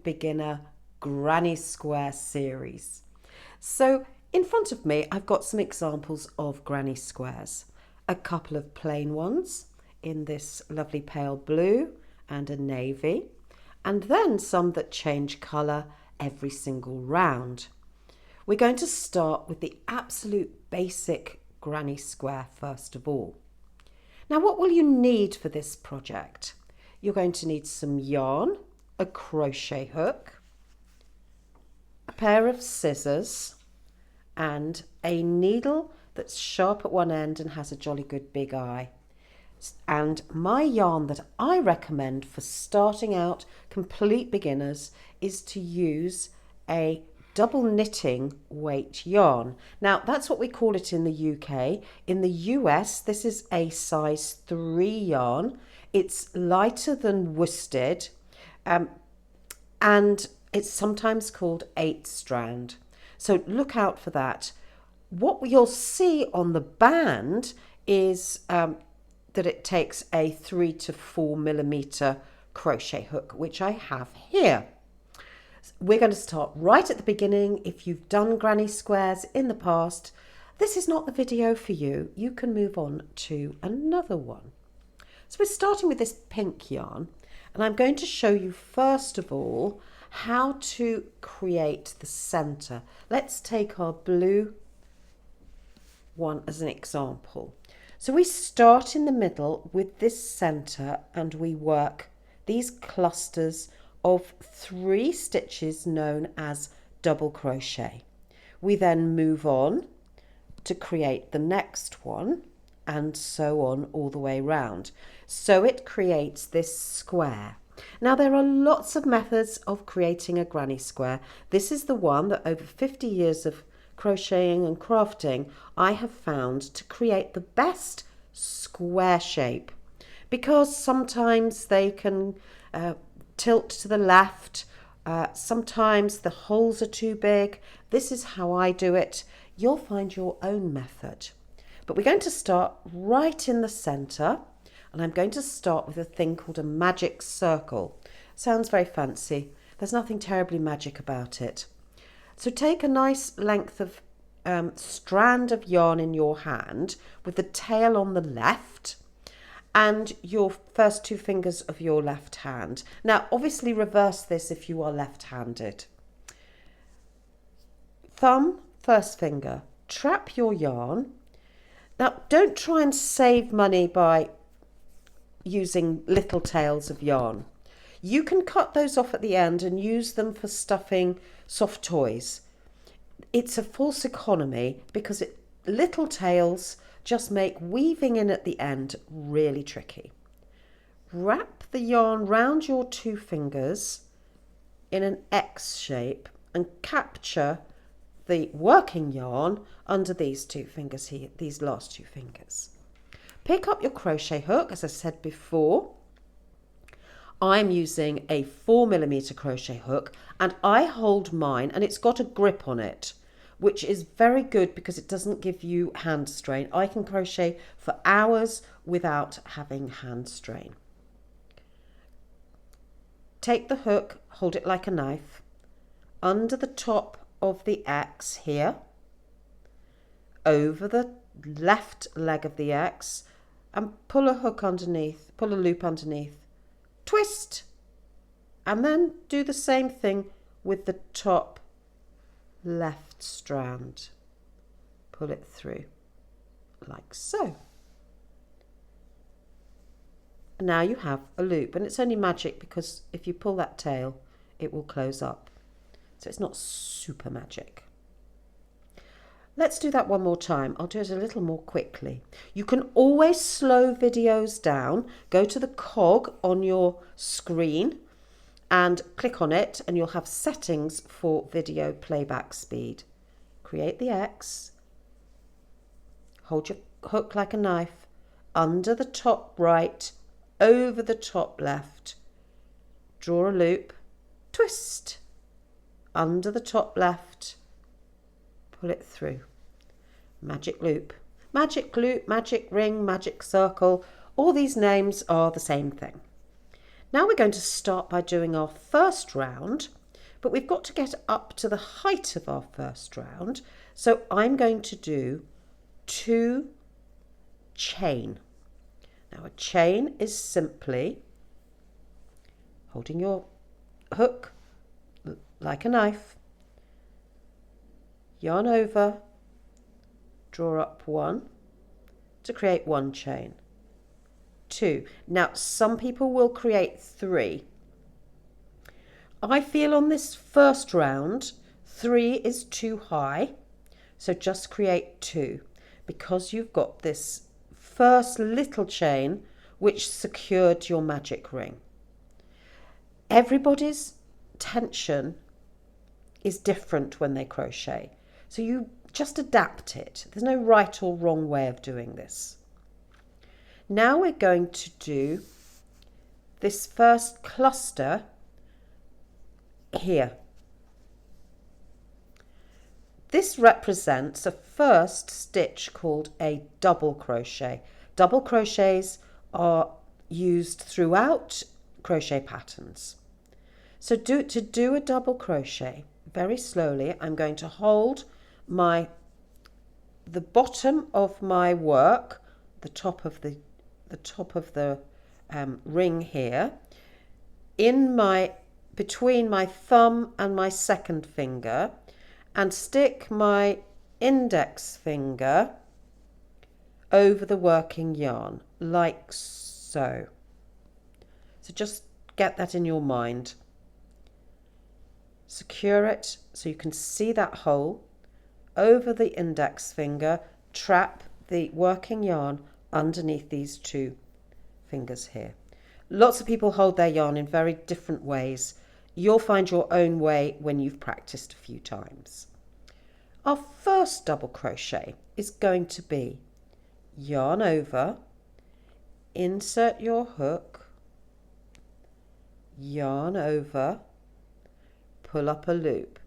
Absolute Beginner Granny Square series. So in front of me, I've got some examples of granny squares. A couple of plain ones in this lovely pale blue and a navy, and then some that change colour every single round. We're going to start with the absolute basic granny square first of all. Now, what will you need for this project? You're going to need some yarn, a crochet hook, a pair of scissors, and a needle that's sharp at one end and has a jolly good big eye. And my yarn that I recommend for starting out complete beginners is to use a double knitting weight yarn. Now that's what we call it in the UK. In the US, this is a size 3 yarn. It's lighter than worsted, and it's sometimes called 8 strand. So look out for that. What you'll see on the band is that it takes a 3 to 4 millimeter crochet hook, which I have here. We're going to start right at the beginning. If you've done granny squares in the past, this is not the video for you. You can move on to another one. So we're starting with this pink yarn, and I'm going to show you first of all how to create the center. Let's take our blue one as an example. So we start in the middle with this center and we work these clusters of 3 stitches known as double crochet. We then move on to create the next one and so on all the way round. So it creates this square. Now there are lots of methods of creating a granny square. This is the one that over 50 years of crocheting and crafting I have found to create the best square shape, because sometimes they can tilt to the left, sometimes the holes are too big. This is how I do it. You'll find your own method. But we're going to start right in the center, and I'm going to start with a thing called a magic circle. Sounds very fancy. There's nothing terribly magic about it. So take a nice length of strand of yarn in your hand with the tail on the left and your first 2 fingers of your left hand. Now obviously reverse this if you are left-handed. Thumb, first finger, trap your yarn. Now don't try and save money by using little tails of yarn. You can cut those off at the end and use them for stuffing soft toys. It's a false economy because little tails just make weaving in at the end really tricky. Wrap the yarn round your 2 fingers in an X shape and capture the working yarn under these 2 fingers here, these last 2 fingers. Pick up your crochet hook, as I said before. I'm using a 4 millimeter crochet hook and I hold mine and it's got a grip on it, which is very good because it doesn't give you hand strain. I can crochet for hours without having hand strain. Take the hook, hold it like a knife, under the top of the X here, over the left leg of the X, and pull a hook underneath, pull a loop underneath, twist, and then do the same thing with the top left strand. Pull it through like so. Now you have a loop, and it's only magic because if you pull that tail it will close up, so it's not super magic. Let's do that one more time. I'll do it a little more quickly. You can always slow videos down. Go to the cog on your screen and click on it and you'll have settings for video playback speed. Create the X, hold your hook like a knife, under the top right, over the top left, draw a loop, twist, under the top left, pull it through. Magic loop, magic ring, magic circle, all these names are the same thing. Now we're going to start by doing our first round, but we've got to get up to the height of our first round. So I'm going to do 2 chain. Now a chain is simply holding your hook like a knife, yarn over, draw up 1 to create 1 chain. 2. Now some people will create 3. I feel on this first round 3 is too high, so just create 2 because you've got this first little chain which secured your magic ring. Everybody's tension is different when they crochet, so you just adapt it. There's no right or wrong way of doing this. Now we're going to do this first cluster here. This represents a first stitch called a double crochet. Double crochets are used throughout crochet patterns. So to do a double crochet, very slowly, I'm going to hold the bottom of my work, the top of the ring here, between my thumb and my second finger, and stick my index finger over the working yarn like so. So just get that in your mind. Secure it so you can see that hole over the index finger, trap the working yarn underneath these 2 fingers here. Lots of people hold their yarn in very different ways. You'll find your own way when you've practiced a few times. Our first double crochet is going to be yarn over, insert your hook, yarn over, pull up a loop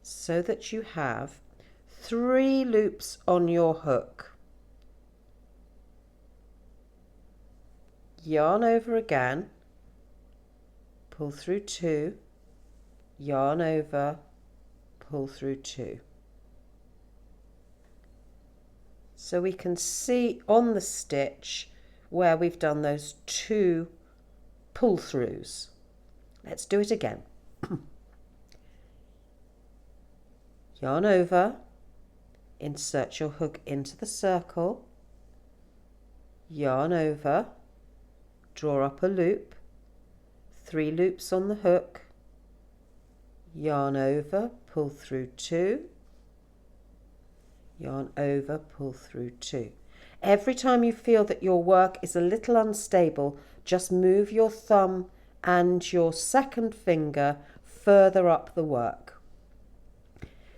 so that you have 3 loops on your hook. Yarn over again, pull through 2, yarn over, pull through 2. So we can see on the stitch where we've done those 2 pull throughs. Let's do it again. Yarn over, insert your hook into the circle, yarn over, draw up a loop, 3 loops on the hook, yarn over, pull through 2, yarn over, pull through 2. Every time you feel that your work is a little unstable, just move your thumb and your second finger further up the work.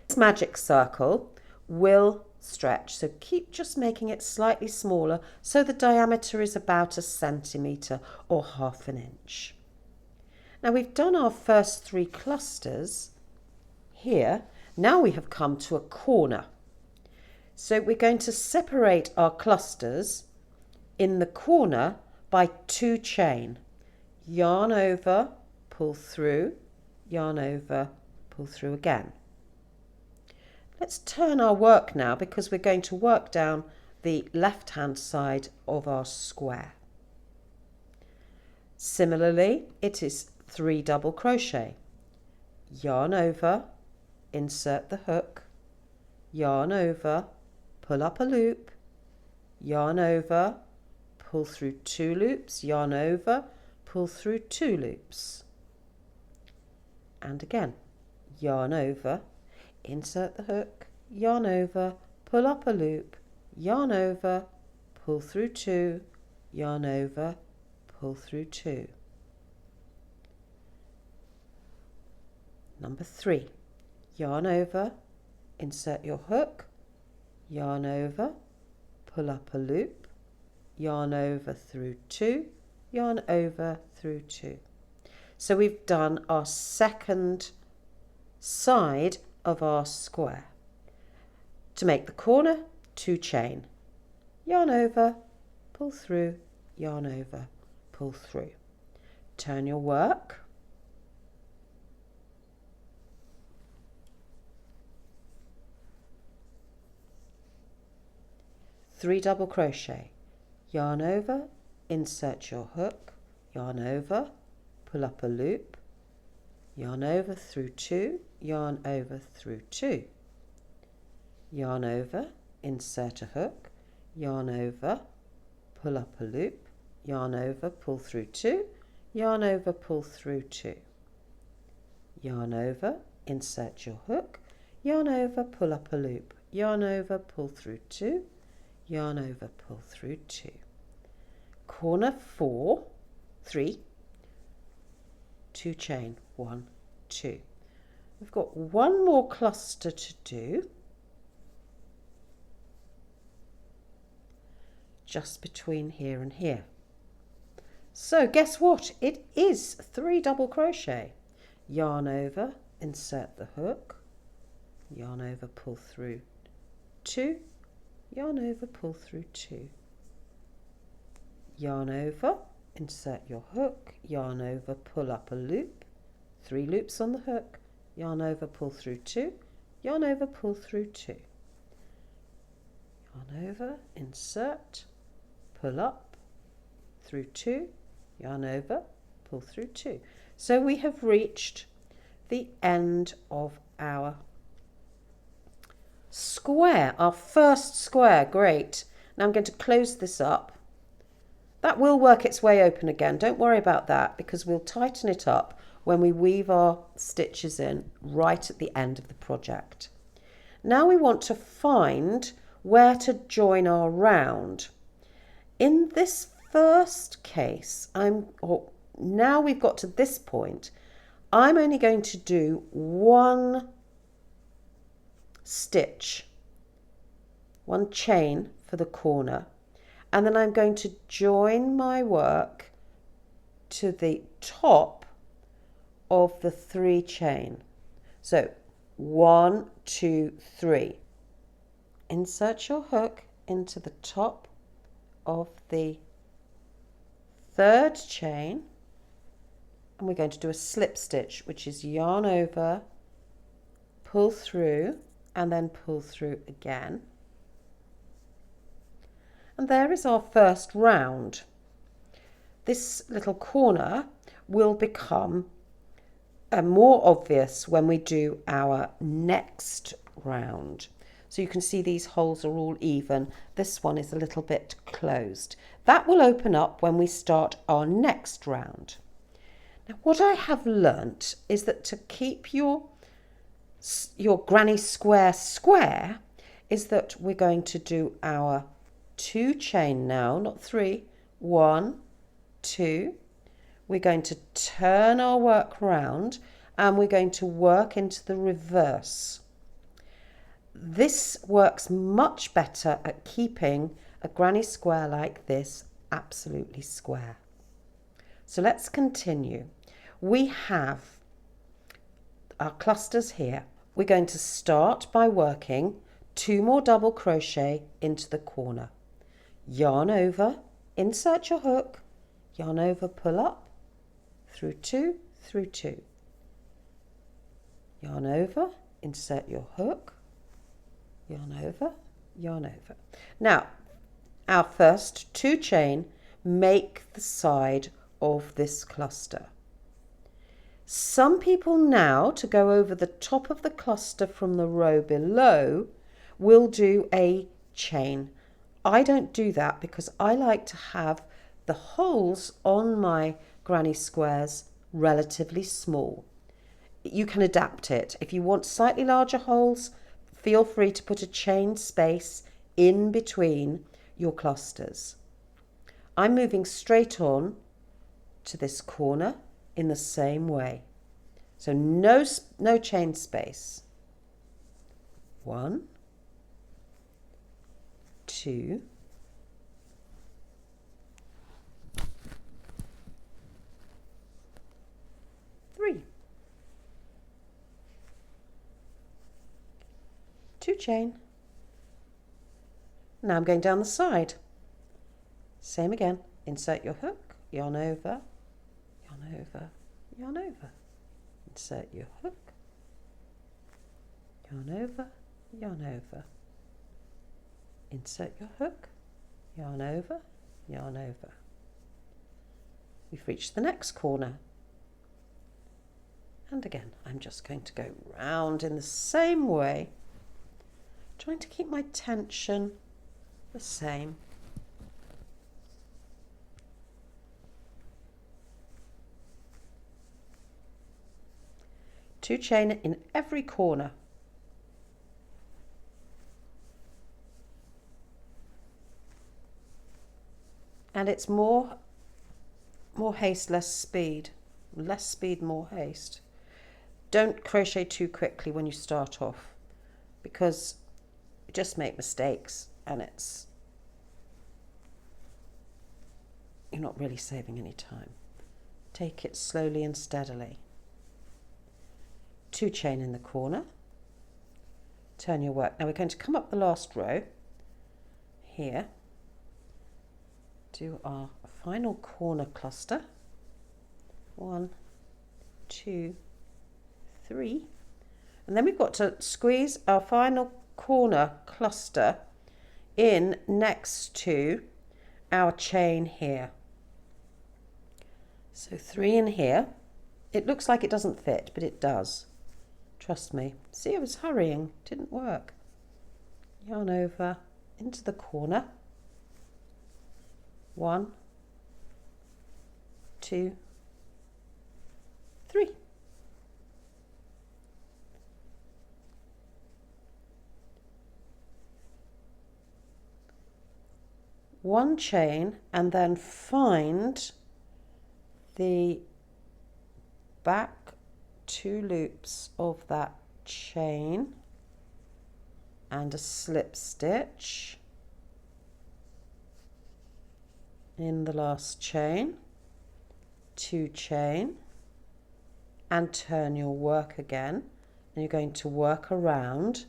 This magic circle will stretch, so keep just making it slightly smaller so the diameter is about 1 centimetre or 1/2 inch. Now we've done our first 3 clusters here. Now we have come to a corner. So we're going to separate our clusters in the corner by 2 chain. Yarn over, pull through, yarn over, pull through again. Let's turn our work now because we're going to work down the left-hand side of our square. Similarly, it is 3 double crochet. Yarn over, insert the hook, yarn over, pull up a loop, yarn over, pull through 2 loops, yarn over, pull through 2 loops. And again, yarn over, insert the hook, yarn over, pull up a loop, yarn over, pull through 2, yarn over, pull through 2. Number 3, yarn over, insert your hook, yarn over, pull up a loop, yarn over through 2, yarn over through 2. So we've done our second side of our square. To make the corner, 2 chain. Yarn over, pull through, yarn over, pull through. turn your work. Three double crochet, yarn over, insert your hook, yarn over, pull up a loop, yarn over through two, yarn over through two, yarn over, insert a hook, yarn over, pull up a loop, yarn over, pull through two, yarn over, pull through two, yarn over, insert your hook, yarn over, pull up a loop, yarn over, pull through two, yarn over, pull through two. Corner 4, 3, 2 chain, 1, 2. We've got one more cluster to do, just between here and here. So guess what? It is 3 double crochet. Yarn over, insert the hook, yarn over, pull through 2, yarn over, pull through 2, yarn over, insert your hook, yarn over, pull up a loop, 3 loops on the hook, yarn over, pull through 2, yarn over, pull through 2, yarn over, insert, pull up, through 2, yarn over, pull through 2. So we have reached the end of our square, our first square. Great. Now I'm going to close this up. That will work its way open again. Don't worry about that, because we'll tighten it up when we weave our stitches in right at the end of the project. Now we want to find where to join our round. In this first case, now we've got to this point, I'm only going to do one stitch, one chain for the corner, and then I'm going to join my work to the top of the 3 chain. So 1, 2, 3. Insert your hook into the top of the 3rd chain, and we're going to do a slip stitch, which is yarn over, pull through, and then pull through again. And there is our first round. This little corner will become more obvious when we do our next round. So you can see these holes are all even. This one is a little bit closed. That will open up when we start our next round. Now what I have learnt is that to keep your granny square square is that we're going to do our 2 chain now, not 3, 1, 2. We're going to turn our work round and we're going to work into the reverse. This works much better at keeping a granny square like this absolutely square. So let's continue. We have our clusters here. We're going to start by working 2 more double crochet into the corner. Yarn over, insert your hook, yarn over, pull up, through 2, through 2. Yarn over, insert your hook, yarn over, yarn over. Now, our first 2 chain make the side of this cluster. Some people now, to go over the top of the cluster from the row below, will do a chain. I don't do that because I like to have the holes on my granny squares relatively small. You can adapt it. If you want slightly larger holes, feel free to put a chain space in between your clusters. I'm moving straight on to this corner in the same way. So no chain space. 1, 2, 3. 2 chain. Now I'm going down the side. Same again. Insert your hook, yarn over, over, yarn over. Insert your hook, yarn over, yarn over. Insert your hook, yarn over, yarn over. We've reached the next corner. And again, I'm just going to go round in the same way, trying to keep my tension the same. Two chain in every corner. And it's more haste, less speed. Less speed, more haste. Don't crochet too quickly when you start off, because you just make mistakes and you're not really saving any time. Take it slowly and steadily. Two chain in the corner. Turn your work. Now we're going to come up the last row here. Do our final corner cluster. 1, 2, 3. And then we've got to squeeze our final corner cluster in next to our chain here. So 3 in here. It looks like it doesn't fit, but it does. Trust me. See, I was hurrying. Didn't work. Yarn over into the corner. 1, 2, 3. One chain and then find the back 2 loops of that chain and a slip stitch in the last chain, 2 chain, and turn your work again, and you're going to work around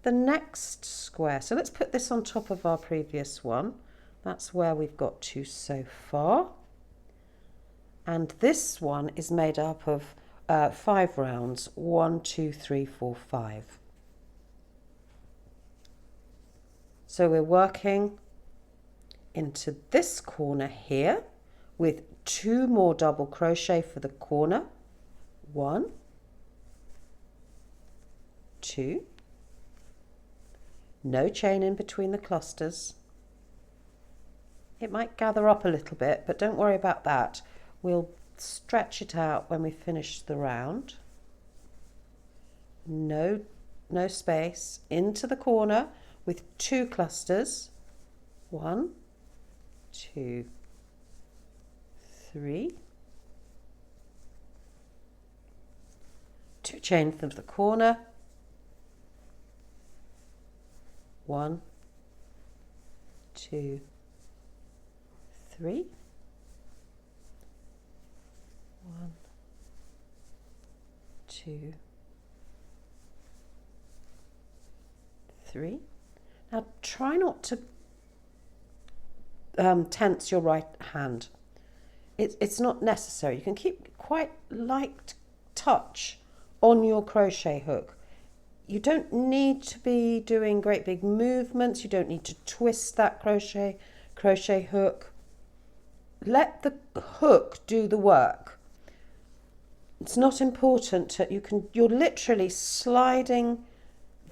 the next square. So let's put this on top of our previous one. That's where we've got to so far. And this one is made up of 5 rounds. 1, 2, 3, 4, 5. So we're working into this corner here with 2 more double crochet for the corner. 1, 2. No chain in between the clusters. It might gather up a little bit, but don't worry about that. We'll stretch it out when we finish the round. No space. Into the corner with 2 clusters. 1, 2, 3. 2 chain from the corner. 1, 2, 3. 1, 2, 3. Now try not to tense your right hand. It's not necessary. You can keep quite light touch on your crochet hook. You don't need to be doing great big movements. You don't need to twist that crochet hook. Let the hook do the work. It's not important. You're literally sliding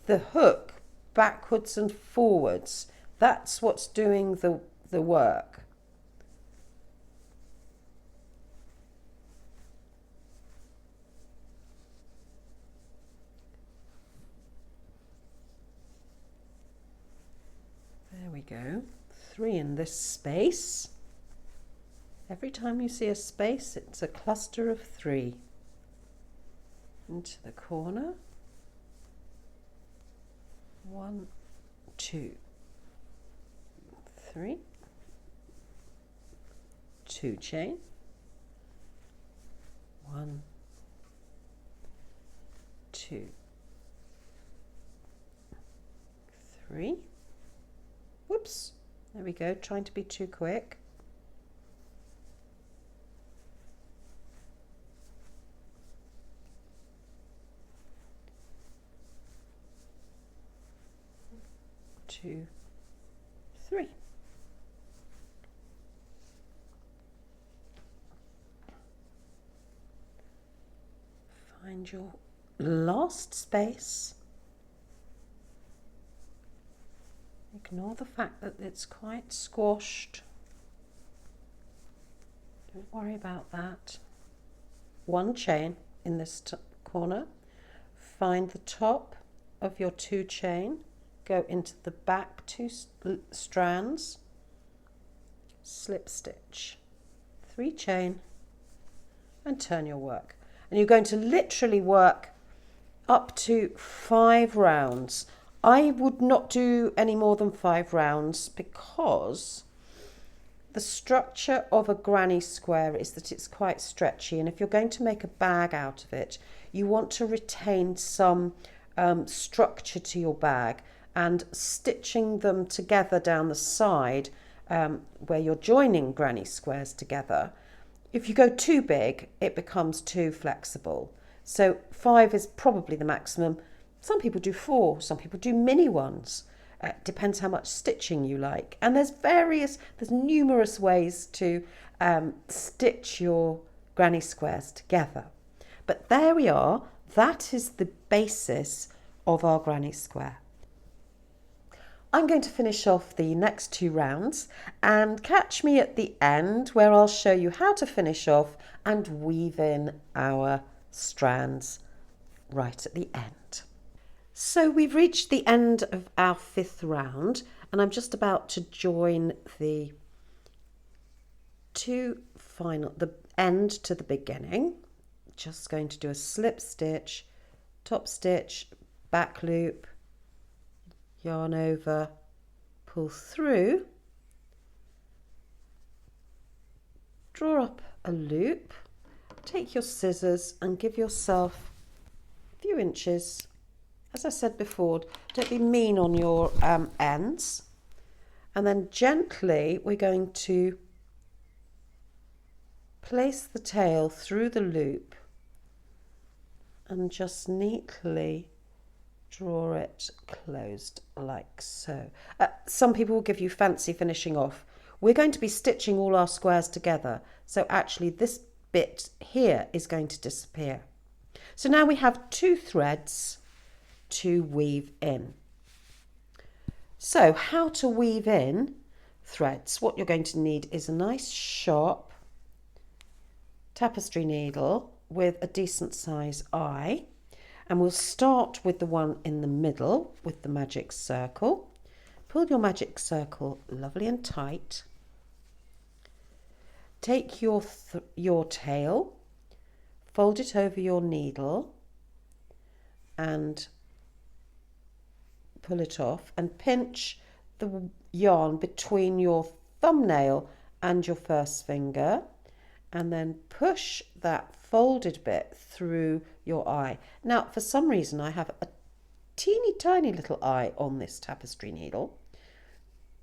the hook backwards and forwards. That's what's doing the work. There we go. 3 in this space. Every time you see a space, it's a cluster of 3. Into the corner. 1, 2, 3. 2 chain. 1, 2, 3. Whoops, there we go, trying to be too quick. 2, 3. Find your last space. Ignore the fact that it's quite squashed. Don't worry about that. One chain in this corner. Find the top of your 2 chain. Go into the back 2 strands. Slip stitch. 3 chain. And turn your work. And you're going to literally work up to 5 rounds. I would not do any more than 5 rounds because the structure of a granny square is that it's quite stretchy, and if you're going to make a bag out of it, you want to retain some structure to your bag, and stitching them together down the side where you're joining granny squares together, if you go too big, it becomes too flexible. So 5 is probably the maximum. Some people do 4, some people do mini ones. Depends how much stitching you like. And there's numerous ways to stitch your granny squares together. But there we are. That is the basis of our granny square. I'm going to finish off the next 2 rounds and catch me at the end where I'll show you how to finish off and weave in our strands right at the end. So we've reached the end of our 5th round, and I'm just about to join the end to the beginning. Just going to do a slip stitch, top stitch, back loop, yarn over, pull through, draw up a loop, take your scissors and give yourself a few inches. As I said before, don't be mean on your ends. And then gently we're going to place the tail through the loop and just neatly draw it closed like so. Some people will give you fancy finishing off. We're going to be stitching all our squares together, so actually this bit here is going to disappear. So now we have 2 threads to weave in. So how to weave in threads? What you're going to need is a nice sharp tapestry needle with a decent size eye, and we'll start with the one in the middle with the magic circle. Pull your magic circle lovely and tight. Take your tail, fold it over your needle and pull it off, and pinch the yarn between your thumbnail and your first finger, and then push that folded bit through your eye. Now, for some reason, I have a teeny tiny little eye on this tapestry needle.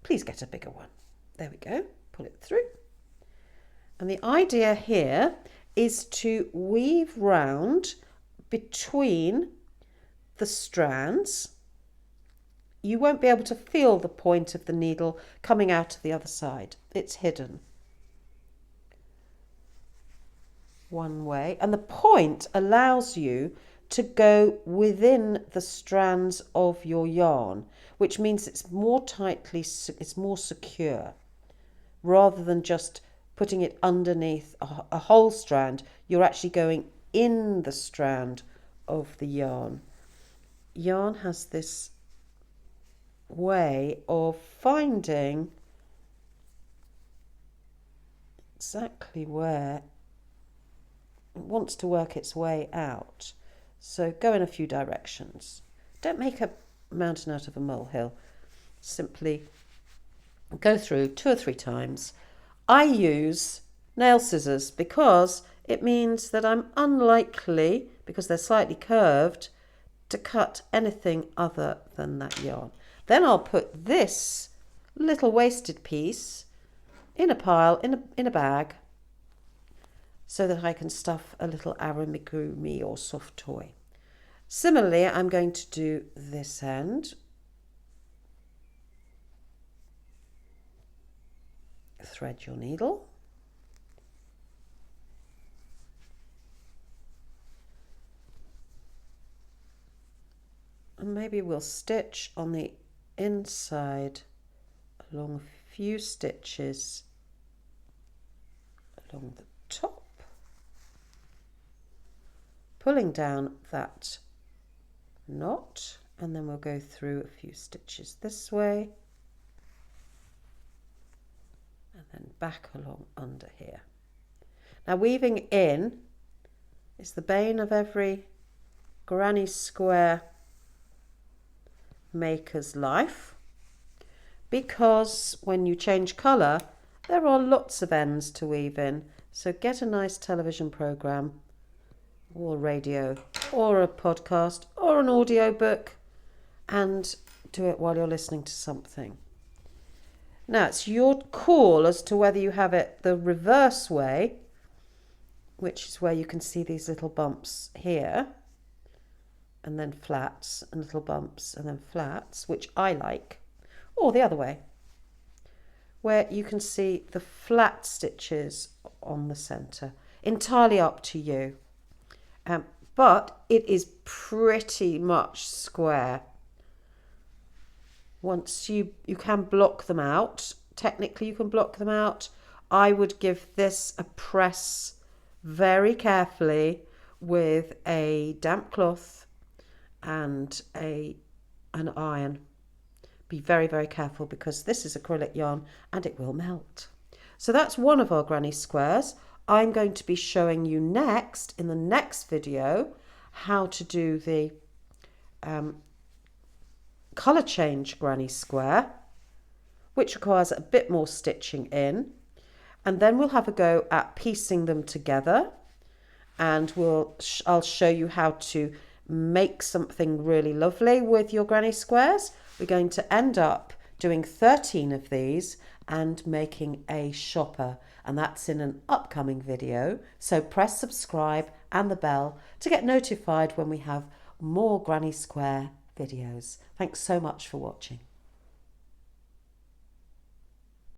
Please get a bigger one. There we go. Pull it through. And the idea here is to weave round between the strands. You won't be able to feel the point of the needle coming out to the other side. It's hidden. One way, and the point allows you to go within the strands of your yarn, which means it's more secure. Rather than just putting it underneath a whole strand, you're actually going in the strand of the yarn. Yarn has this way of finding exactly where it wants to work its way out. So go in a few directions. Don't make a mountain out of a molehill. Simply go through 2 or 3 times. I use nail scissors because it means that I'm unlikely, because they're slightly curved, to cut anything other than that yarn. Then I'll put this little wasted piece in a pile, in a bag, so that I can stuff a little amigurumi or soft toy. Similarly, I'm going to do this end. thread your needle. And maybe we'll stitch on the inside along a few stitches along the top, pulling down that knot, and then we'll go through a few stitches this way and then back along under here. Now weaving in is the bane of every granny square maker's life, because when you change colour there are lots of ends to weave in. So get a nice television programme or radio or a podcast or an audio book and do it while you're listening to something. Now it's your call as to whether you have it the reverse way, which is where you can see these little bumps here, and then flats and little bumps and then flats, which I like, or the other way, where you can see the flat stitches on the centre. Entirely up to you. But it is pretty much square. Once you can block them out, technically you can block them out. I would give this a press very carefully with a damp cloth and an iron. Be very, very careful because this is acrylic yarn and it will melt. So that's one of our granny squares. I'm going to be showing you next, in the next video, how to do the colour change granny square, which requires a bit more stitching in. And then we'll have a go at piecing them together, and I'll show you how to make something really lovely with your granny squares. We're going to end up doing 13 of these and making a shopper, and that's in an upcoming video. So press subscribe and the bell to get notified when we have more granny square videos. Thanks so much for watching.